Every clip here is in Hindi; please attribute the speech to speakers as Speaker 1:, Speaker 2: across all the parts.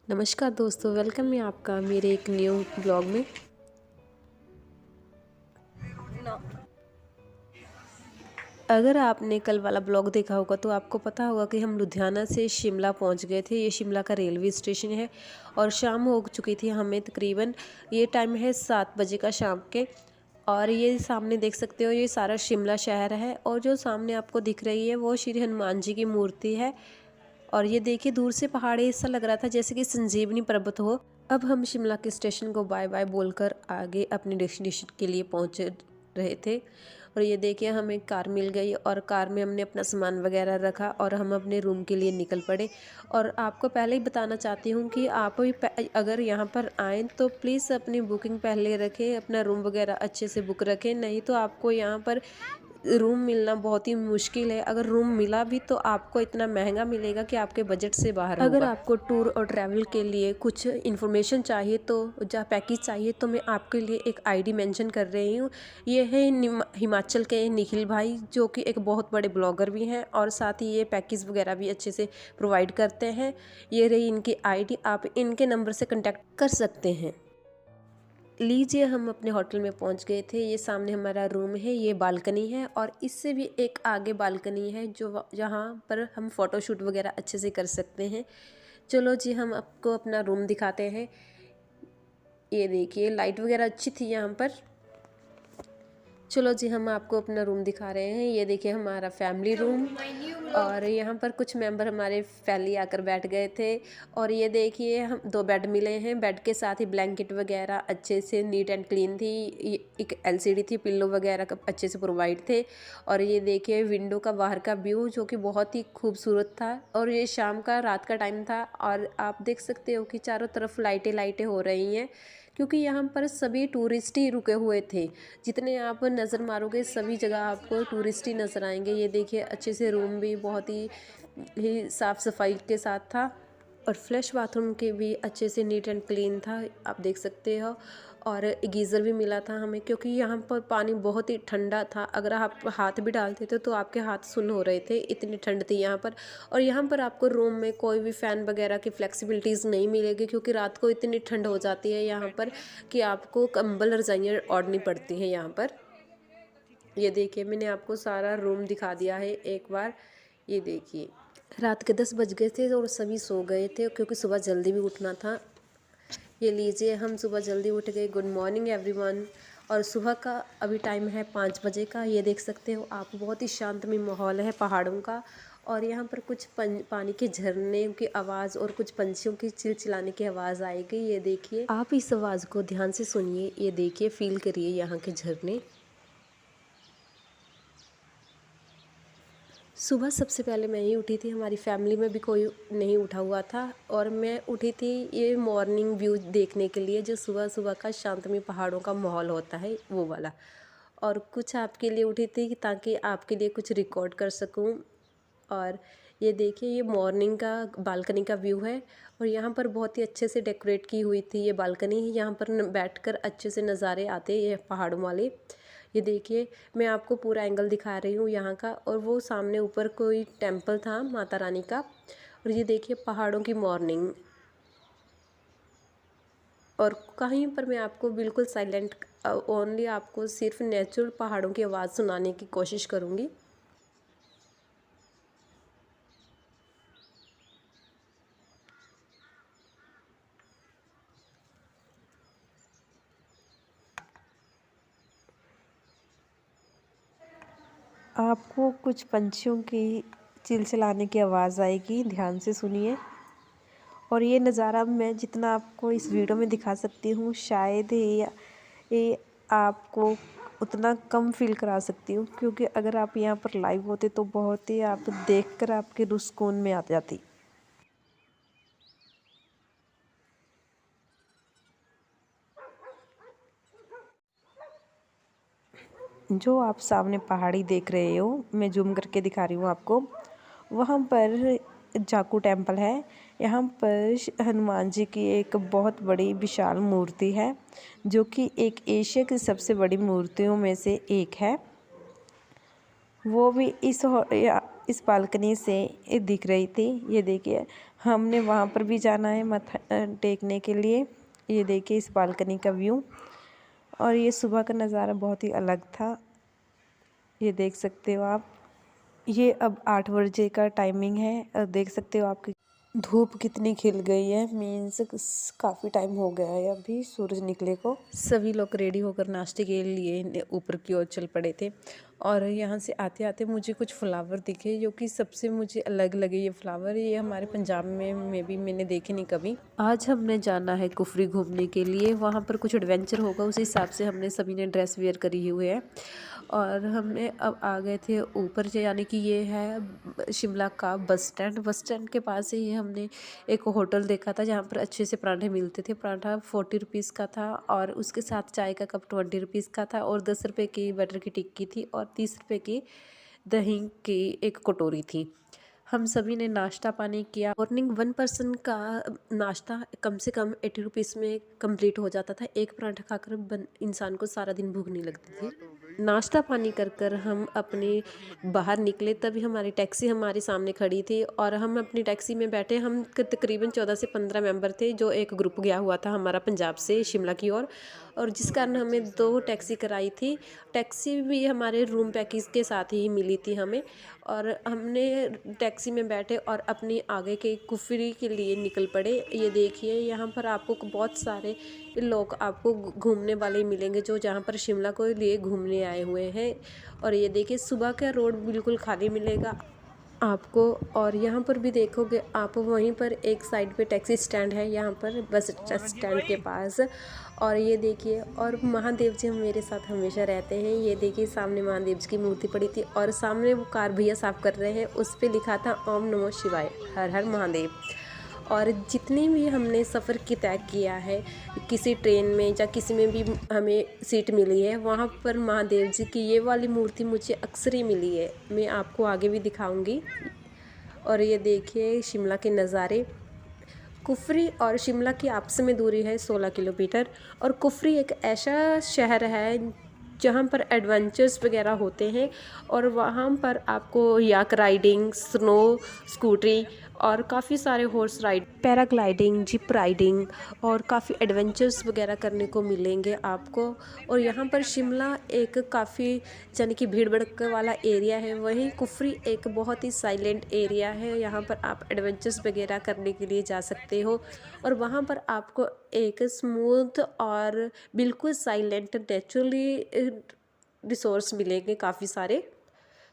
Speaker 1: नमस्कार दोस्तों, वेलकम है आपका मेरे एक न्यू ब्लॉग में। अगर आपने कल वाला ब्लॉग देखा होगा तो आपको पता होगा कि हम लुधियाना से शिमला पहुंच गए थे। ये शिमला का रेलवे स्टेशन है और शाम हो चुकी थी हमें तकरीबन। ये टाइम है 7 बजे का शाम के। और ये सामने देख सकते हो, ये सारा शिमला शहर है और जो सामने आपको दिख रही है वो श्री हनुमान जी की मूर्ति है। और ये देखिए, दूर से पहाड़ी ऐसा लग रहा था जैसे कि संजीवनी पर्वत हो। अब हम शिमला के स्टेशन को बाय बाय बोलकर आगे अपने डेस्टिनेशन के लिए पहुंच रहे थे। और ये देखिए, हमें कार मिल गई और कार में हमने अपना सामान वगैरह रखा और हम अपने रूम के लिए निकल पड़े। और आपको पहले ही बताना चाहती हूँ कि आप भी अगर यहाँ पर आएँ तो प्लीज़ अपनी बुकिंग पहले रखें, अपना रूम वगैरह अच्छे से बुक रखें, नहीं तो आपको यहाँ पर रूम मिलना बहुत ही मुश्किल है। अगर रूम मिला भी तो आपको इतना महंगा मिलेगा कि आपके बजट से बाहर होगा। अगर आपको टूर और ट्रैवल के लिए कुछ इन्फॉर्मेशन चाहिए तो या पैकेज चाहिए तो मैं आपके लिए एक आईडी मेंशन कर रही हूँ। ये है हिमाचल के निखिल भाई, जो कि एक बहुत बड़े ब्लॉगर भी हैं और साथ ही ये पैकेज वगैरह भी अच्छे से प्रोवाइड करते हैं। ये रही इनकी आईडी, आप इनके नंबर से कॉन्टैक्ट कर सकते हैं। लीजिए, हम अपने होटल में पहुंच गए थे। ये सामने हमारा रूम है, ये बालकनी है और इससे भी एक आगे बालकनी है जो जहाँ पर हम फ़ोटोशूट वगैरह अच्छे से कर सकते हैं। चलो जी, हम आपको अपना रूम दिखाते हैं। ये देखिए, लाइट वगैरह अच्छी थी यहाँ पर। चलो जी, हम आपको अपना रूम दिखा रहे हैं। ये देखिए हमारा फैमिली रूम और यहाँ पर कुछ मेंबर हमारे पहले आकर बैठ गए थे। और ये देखिए, हम 2 बेड मिले हैं। बेड के साथ ही ब्लैंकेट वगैरह अच्छे से नीट एंड क्लीन थी। एक एलसीडी थी, पिल्लो वगैरह का अच्छे से प्रोवाइड थे। और ये देखिए विंडो का बाहर का व्यू जो कि बहुत ही खूबसूरत था। और ये शाम का रात का टाइम था और आप देख सकते हो कि चारों तरफ लाइटें लाइटें हो रही हैं, क्योंकि यहाँ पर सभी टूरिस्ट ही रुके हुए थे। जितने आप नज़र मारोगे सभी जगह आपको टूरिस्ट ही नज़र आएंगे। ये देखिए, अच्छे से रूम भी बहुत ही साफ़ सफाई के साथ था और फ्लैश बाथरूम के भी अच्छे से नीट एंड क्लीन था, आप देख सकते हो। और गीज़र भी मिला था हमें, क्योंकि यहाँ पर पानी बहुत ही ठंडा था। अगर आप हाथ भी डालते थे तो आपके हाथ सुन्न हो रहे थे, इतनी ठंड थी यहाँ पर। और यहाँ पर आपको रूम में कोई भी फ़ैन वगैरह की फ्लेक्सिबिलिटीज़ नहीं मिलेगी, क्योंकि रात को इतनी ठंड हो जाती है यहाँ पर कि आपको कंबल रजाइयाँ ओढ़नी पड़ती हैं यहाँ पर। ये देखिए, मैंने आपको सारा रूम दिखा दिया है एक बार। ये देखिए, रात के 10 बज गए थे और सभी सो गए थे क्योंकि सुबह जल्दी भी उठना था। ये लीजिए, हम सुबह जल्दी उठ गए। Good morning everyone. और सुबह का अभी टाइम है 5 बजे का। ये देख सकते हो आप, बहुत ही शांतमय माहौल है पहाड़ों का। और यहाँ पर कुछ पानी के झरने की आवाज़ और कुछ पंछियों की चिलचिलाने की आवाज़ आएगी। ये देखिए, आप इस आवाज़ को ध्यान से सुनिए। ये देखिए, फील करिए यहाँ के झरने। सुबह सबसे पहले मैं ही उठी थी, हमारी फैमिली में भी कोई नहीं उठा हुआ था। और मैं उठी थी ये मॉर्निंग व्यू देखने के लिए, जो सुबह सुबह का शांतमय पहाड़ों का माहौल होता है वो वाला। और कुछ आपके लिए उठी थी ताकि आपके लिए कुछ रिकॉर्ड कर सकूं। और ये देखिए, ये मॉर्निंग का बालकनी का व्यू है और यहाँ पर बहुत ही अच्छे से डेकोरेट की हुई थी ये बालकनी। यहाँ पर बैठकर अच्छे से नज़ारे आते ये पहाड़ों वाले। ये देखिए, मैं आपको पूरा एंगल दिखा रही हूँ यहाँ का। और वो सामने ऊपर कोई टेंपल था माता रानी का। और ये देखिए पहाड़ों की मॉर्निंग। और कहीं पर मैं आपको बिल्कुल साइलेंट, ओनली आपको सिर्फ नेचुरल पहाड़ों की आवाज़ सुनाने की कोशिश करूँगी। आपको कुछ पंछियों की चिलचिलाने की आवाज़ आएगी, ध्यान से सुनिए। और ये नज़ारा मैं जितना आपको इस वीडियो में दिखा सकती हूँ, शायद ये आपको उतना कम फील करा सकती हूँ, क्योंकि अगर आप यहाँ पर लाइव होते तो बहुत ही आप देखकर आपके रूह सुकून में आ जाती। जो आप सामने पहाड़ी देख रहे हो, मैं जूम करके दिखा रही हूँ आपको, वहाँ पर जाकू टेम्पल है। यहाँ पर हनुमान जी की एक बहुत बड़ी विशाल मूर्ति है, जो कि एक एशिया की सबसे बड़ी मूर्तियों में से एक है। वो भी इस बालकनी से दिख रही थी। ये देखिए, हमने वहाँ पर भी जाना है मत्था टेकने के लिए। ये देखिए इस बालकनी का व्यू, और ये सुबह का नज़ारा बहुत ही अलग था, ये देख सकते हो आप। ये अब 8 बजे का टाइमिंग है और देख सकते हो आपकी धूप कितनी खिल गई है। मीन्स काफ़ी टाइम हो गया है अभी सूरज निकले को। सभी लोग रेडी होकर नाश्ते के लिए ऊपर की ओर चल पड़े थे, और यहाँ से आते आते मुझे कुछ फ्लावर दिखे जो कि सबसे मुझे अलग लगे। ये फ्लावर ये हमारे पंजाब में भी मैंने देखे नहीं कभी। आज हमने जाना है कुफरी घूमने के लिए, वहाँ पर कुछ एडवेंचर होगा, उस हिसाब से हमने सभी ने ड्रेस वेयर करी हुई है। और हमने अब आ गए थे ऊपर से, यानी कि ये है शिमला का बस स्टैंड। बस स्टैंड के पास ही हमने एक होटल देखा था जहाँ पर अच्छे से पराठे मिलते थे। पराठा 40 रुपीज़ का था, और उसके साथ चाय का कप 20 रुपीज़ का था, और 10 रुपये की बटर की टिक्की थी, और 30 रुपये की दही की एक कटोरी थी। हम सभी ने नाश्ता पानी किया। मॉर्निंग 1 पर्सन का नाश्ता कम से कम 80 रुपीज़ में कंप्लीट हो जाता था। एक पराठा खाकर इंसान को सारा दिन भूख नहीं लगती थी। नाश्ता पानी कर कर हम अपने बाहर निकले, तभी हमारी टैक्सी हमारे सामने खड़ी थी, और हम अपनी टैक्सी में बैठे। हम तकरीबन 14 से 15 मेंबर थे, जो एक ग्रुप गया हुआ था हमारा पंजाब से शिमला की ओर, और जिस कारण हमें 2 टैक्सी कराई थी। टैक्सी भी हमारे रूम पैकेज के साथ ही मिली थी हमें, और हमने टैक्सी में बैठे और अपनी आगे के कुफरी के लिए निकल पड़े। ये देखिए यहाँ पर आपको बहुत सारे लोग आपको घूमने वाले मिलेंगे, जो जहाँ पर शिमला को लिए घूमने आए हुए हैं। और ये देखिए सुबह का रोड बिल्कुल खाली मिलेगा आपको, और यहाँ पर भी देखोगे आप, वहीं पर एक साइड पे टैक्सी स्टैंड है, यहाँ पर बस स्टैंड के पास। और ये देखिए, और महादेव जी मेरे साथ हमेशा रहते हैं। ये देखिए सामने महादेव जी की मूर्ति पड़ी थी, और सामने वो कार भैया साफ कर रहे हैं, उस पर लिखा था ओम नमो शिवाय, हर हर महादेव। और जितनी भी हमने सफ़र की तय किया है, किसी ट्रेन में या किसी में भी हमें सीट मिली है, वहाँ पर महादेव जी की ये वाली मूर्ति मुझे अक्सर ही मिली है। मैं आपको आगे भी दिखाऊंगी। और ये देखिए शिमला के नज़ारे। कुफरी और शिमला की आपस में दूरी है 16 किलोमीटर, और कुफरी एक ऐसा शहर है जहाँ पर एडवेंचर्स वगैरह होते हैं, और वहाँ पर आपको याक राइडिंग, स्नो स्कूटरी, और काफ़ी सारे horse ride, paragliding, zip riding, और काफ़ी एडवेंचर्स वगैरह करने को मिलेंगे आपको। और यहाँ पर शिमला एक काफ़ी यानी कि भीड़ भड़का वाला एरिया है, वहीं कुफरी एक बहुत ही साइलेंट एरिया है। यहाँ पर आप एडवेंचर्स वगैरह करने के लिए जा सकते हो, और वहाँ पर आपको एक स्मूथ और बिल्कुल साइलेंट नेचुरली रिसोर्स मिलेंगे काफ़ी सारे।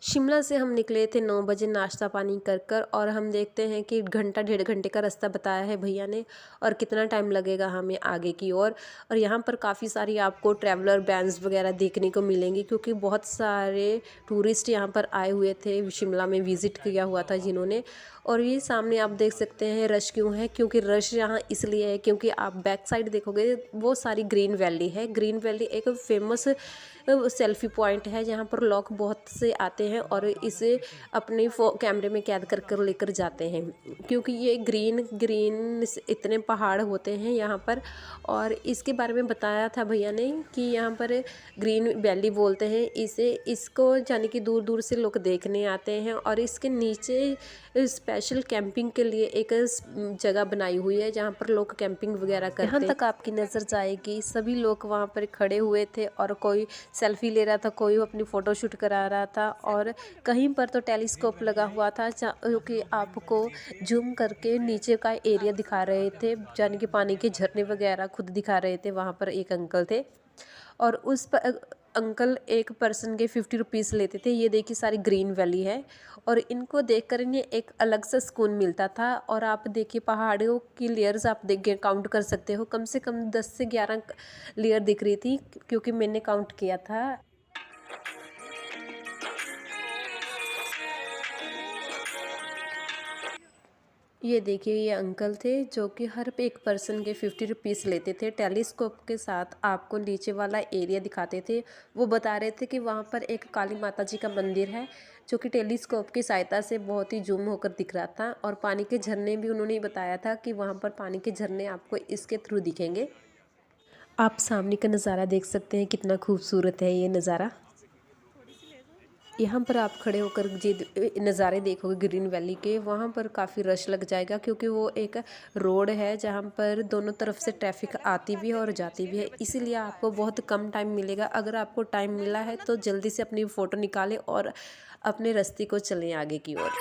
Speaker 1: शिमला से हम निकले थे 9 बजे नाश्ता पानी कर कर, और हम देखते हैं कि घंटा 1.5 घंटे का रास्ता बताया है भैया ने, और कितना टाइम लगेगा हमें आगे की ओर। और यहाँ पर काफ़ी सारी आपको ट्रैवलर बैंड्स वगैरह देखने को मिलेंगी, क्योंकि बहुत सारे टूरिस्ट यहाँ पर आए हुए थे, शिमला में विज़िट किया हुआ था जिन्होंने। और ये सामने आप देख सकते हैं रश क्यों है, क्योंकि रश यहाँ इसलिए है क्योंकि आप बैक साइड देखोगे वो सारी ग्रीन वैली है। ग्रीन वैली एक फेमस सेल्फी पॉइंट है, जहाँ पर लोग बहुत से आते हैं और इसे अपने कैमरे में कैद कर कर लेकर जाते हैं, क्योंकि ये ग्रीन ग्रीन इतने पहाड़ होते हैं यहाँ पर। और इसके बारे में बताया था भैया ने कि यहाँ पर ग्रीन वैली बोलते हैं इसे, इसको यानी कि दूर दूर से लोग देखने आते हैं। और इसके नीचे स्पेशल कैंपिंग के लिए एक जगह बनाई हुई है, जहाँ पर लोग कैंपिंग वगैरह करते हैं। यहाँ तक आपकी नज़र जाएगी, सभी लोग वहाँ पर खड़े हुए थे, और कोई सेल्फी ले रहा था, कोई अपनी फ़ोटो शूट करा रहा था, और कहीं पर तो टेलीस्कोप लगा हुआ था जो कि आपको जूम करके नीचे का एरिया दिखा रहे थे, यानी कि पानी के झरने वगैरह खुद दिखा रहे थे। वहाँ पर एक अंकल थे, और उस पर अंकल एक पर्सन के 50 रुपीज़ लेते थे। ये देखिए सारी ग्रीन वैली है, और इनको देखकर इन्हें एक अलग सा सुकून मिलता था। और आप देखिए पहाड़ों की लेयर्स आप देखिए काउंट कर सकते हो, कम से कम 10 से 11 लेयर दिख रही थी, क्योंकि मैंने काउंट किया था। ये देखिए ये अंकल थे जो कि हर एक पर्सन के 50 रुपीज़ लेते थे। टेलीस्कोप के साथ आपको नीचे वाला एरिया दिखाते थे। वो बता रहे थे कि वहाँ पर एक काली माता जी का मंदिर है, जो कि टेलीस्कोप की सहायता से बहुत ही जूम होकर दिख रहा था। और पानी के झरने भी उन्होंने बताया था कि वहाँ पर पानी के झरने आपको इसके थ्रू दिखेंगे। आप सामने का नज़ारा देख सकते हैं, कितना खूबसूरत है ये नज़ारा। यहाँ पर आप खड़े होकर जे नज़ारे देखोगे ग्रीन वैली के, वहाँ पर काफ़ी रश लग जाएगा क्योंकि वो एक रोड है जहाँ पर दोनों तरफ से ट्रैफिक आती भी है और जाती भी है, इसीलिए आपको बहुत कम टाइम मिलेगा। अगर आपको टाइम मिला है तो जल्दी से अपनी फ़ोटो निकालें और अपने रास्ते को चलें आगे की ओर।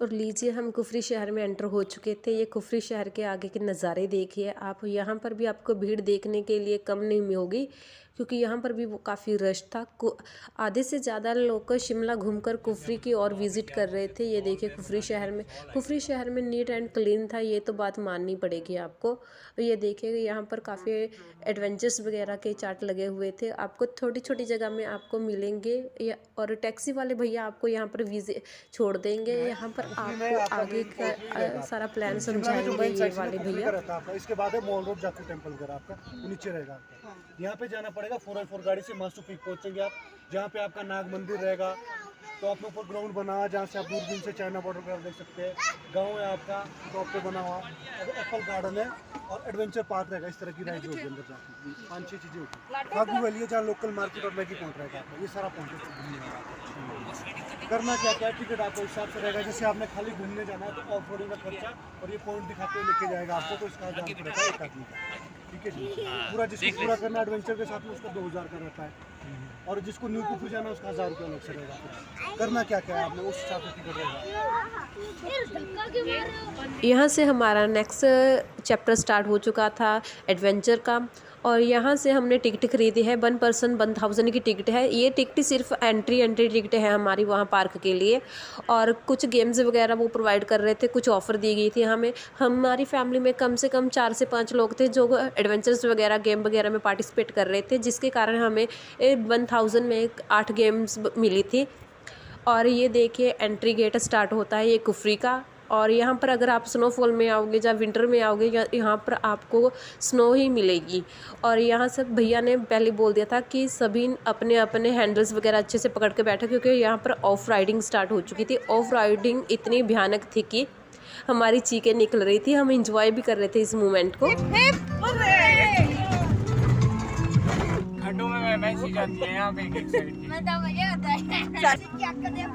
Speaker 1: और लीजिए हम कुफरी शहर में एंटर हो चुके थे। ये कुफरी शहर के आगे के नज़ारे देखिए आप। यहाँ पर भी आपको भीड़ देखने के लिए कम नहीं होगी क्योंकि यहाँ पर भी वो काफ़ी रश था। आधे से ज़्यादा लोग शिमला घूमकर कुफरी की ओर विज़िट कर रहे थे। ये देखिए कुफरी शहर में नीट एंड क्लीन था, ये तो बात माननी पड़ेगी आपको। ये देखिए यहाँ पर काफ़ी एडवेंचर्स वगैरह के चार्ट लगे हुए थे, आपको छोटी छोटी जगह में आपको मिलेंगे। और टैक्सी वाले भैया आपको यहाँ पर विजिट छोड़ देंगे। यहाँ पर आपको आगे का सारा प्लान समझाएंगे ये वाले भैया।
Speaker 2: इसके बाद है मॉल रोड जाकू टेम्पल वगैरह, आपका नीचे रहेगा। आपका यहाँ पे जाना पड़ेगा 4x4 गाड़ी से मासू पीक पहुंचेंगे आप, जहाँ पे आपका नाग मंदिर रहेगा। तो आपने ऊपर ग्राउंड बना हुआ जहाँ से आप दूरबीन से चाइना बॉर्डर वगैरह देख सकते हैं। गाँव है आपका टॉप पे बना हुआ, एप्पल गार्डन है और एडवेंचर पार्क रहेगा। इस तरह की राइड होगी अंदर जाती 5-6 चीज़ें होगी। फागू वैली है जहाँ लोकल मार्केट और मैगी पॉइंट रहेगा आपका। ये सारा पॉइंट करना क्या टिकट आपको हिसाब से रहेगा। जैसे आपने खाली घूमने जाना है तो ऑफ रोडिंग का खर्चा और ये पॉइंट दिखाते हुए लेके जाएगा आपको, तो इसका दाम पड़ेगा 1 आदमी का। ठीक है जी। पूरा जिसको पूरा करना एडवेंचर के साथ में उसका 2000 का रहता है, और जिसको न्यू कुफरी जाना है उसका 1000 रुपये अलग से रहेगा। करना क्या है आपने उस हिसाब से टिकट रहेगा।
Speaker 1: यहाँ से हमारा नेक्स्ट चैप्टर स्टार्ट हो चुका था एडवेंचर का, और यहाँ से हमने टिकट खरीदी है। 1 पर्सन 1000 की टिकट है। ये टिकट सिर्फ एंट्री टिकट है हमारी वहाँ पार्क के लिए, और कुछ गेम्स वगैरह वो प्रोवाइड कर रहे थे, कुछ ऑफ़र दी गई थी हमें। हमारी फैमिली में कम से कम 4 से 5 लोग थे जो एडवेंचर्स वगैरह गेम वगैरह में पार्टिसिपेट कर रहे थे, जिसके कारण हमें 1000 में 8 गेम्स मिली थी। और ये देखिए एंट्री गेट स्टार्ट होता है ये कुफरी का। और यहाँ पर अगर आप स्नोफॉल में आओगे या विंटर में आओगे यहाँ पर आपको स्नो ही मिलेगी। और यहाँ से भैया ने पहले बोल दिया था कि सभी अपने अपने हैंडल्स वगैरह अच्छे से पकड़ के बैठे, क्योंकि यहाँ पर ऑफ राइडिंग स्टार्ट हो चुकी थी। ऑफ राइडिंग इतनी भयानक थी कि हमारी चीखें निकल रही थी। हम इंजॉय भी कर रहे थे इस मोमेंट को।
Speaker 3: खड्डों में मैसी जाती है यहाँ पे एक साइड की। मैं तो मजा आता है। क्या कर दे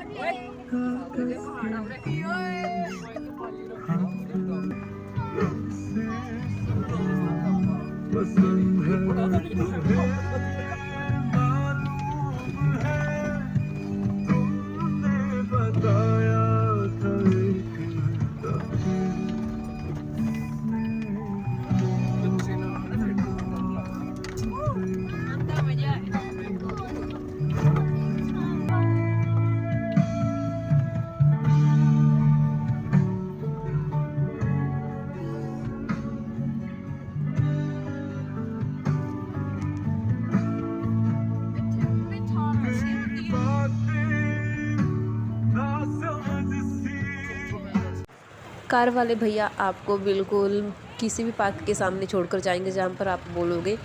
Speaker 1: कार वाले भैया आपको बिल्कुल किसी भी पार्क के सामने छोड़कर जाएंगे जहाँ पर आप बोलोगे,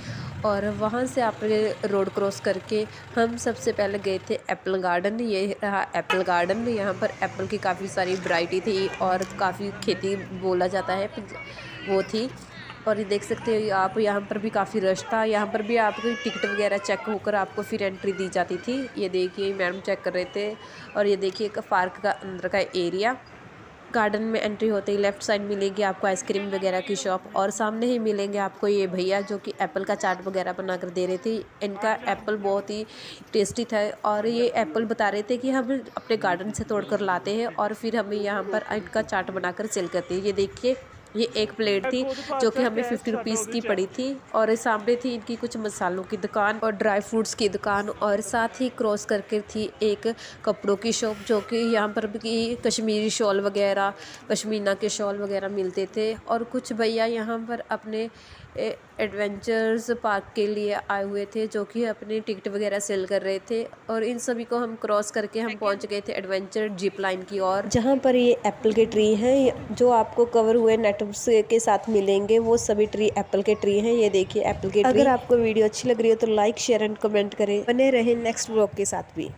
Speaker 1: और वहाँ से आप रोड क्रॉस करके हम सबसे पहले गए थे एप्पल गार्डन। ये रहा एप्पल गार्डन। यहाँ पर एप्पल की काफ़ी सारी वैरायटी थी और काफ़ी खेती बोला जाता है वो थी। और ये देख सकते हो आप, यहाँ पर भी काफ़ी रश था। यहाँ पर भी आपकी टिकट वगैरह चेक होकर आपको फिर एंट्री दी जाती थी। ये देखिए मैडम चेक कर रहे थे। और ये देखिए पार्क का अंदर का एरिया। गार्डन में एंट्री होते ही लेफ़्ट साइड मिलेगी आपको आइसक्रीम वगैरह की शॉप, और सामने ही मिलेंगे आपको ये भैया जो कि एप्पल का चाट वगैरह बना कर दे रहे थे। इनका एप्पल बहुत ही टेस्टी था, और ये एप्पल बता रहे थे कि हम अपने गार्डन से तोड़ कर लाते हैं और फिर हमें यहाँ पर इनका चाट बनाकर सेल करते हैं। ये देखिए ये एक प्लेट थी जो कि हमें 50 रुपीज़ की पड़ी थी, और सामने थी इनकी कुछ मसालों की दुकान और ड्राई फ्रूट्स की दुकान, और साथ ही क्रॉस करके थी एक कपड़ों की शॉप जो कि यहाँ पर भी कश्मीरी शॉल वगैरह, पश्मीना के शॉल वगैरह मिलते थे। और कुछ भैया यहाँ पर अपने एडवेंचर्स पार्क के लिए आए हुए थे जो कि अपने टिकट वगैरह सेल कर रहे थे। और इन सभी को हम क्रॉस करके हम पहुंच गए थे एडवेंचर जिप लाइन की ओर, जहां पर ये एप्पल के ट्री हैं जो आपको कवर हुए नेटवर्क्स के साथ मिलेंगे। वो सभी ट्री एप्पल के ट्री हैं। ये देखिए एप्पल के ट्री। अगर आपको वीडियो अच्छी लग रही हो तो लाइक शेयर एंड कमेंट करें। बने रहें नेक्स्ट व्लॉग के साथ भी।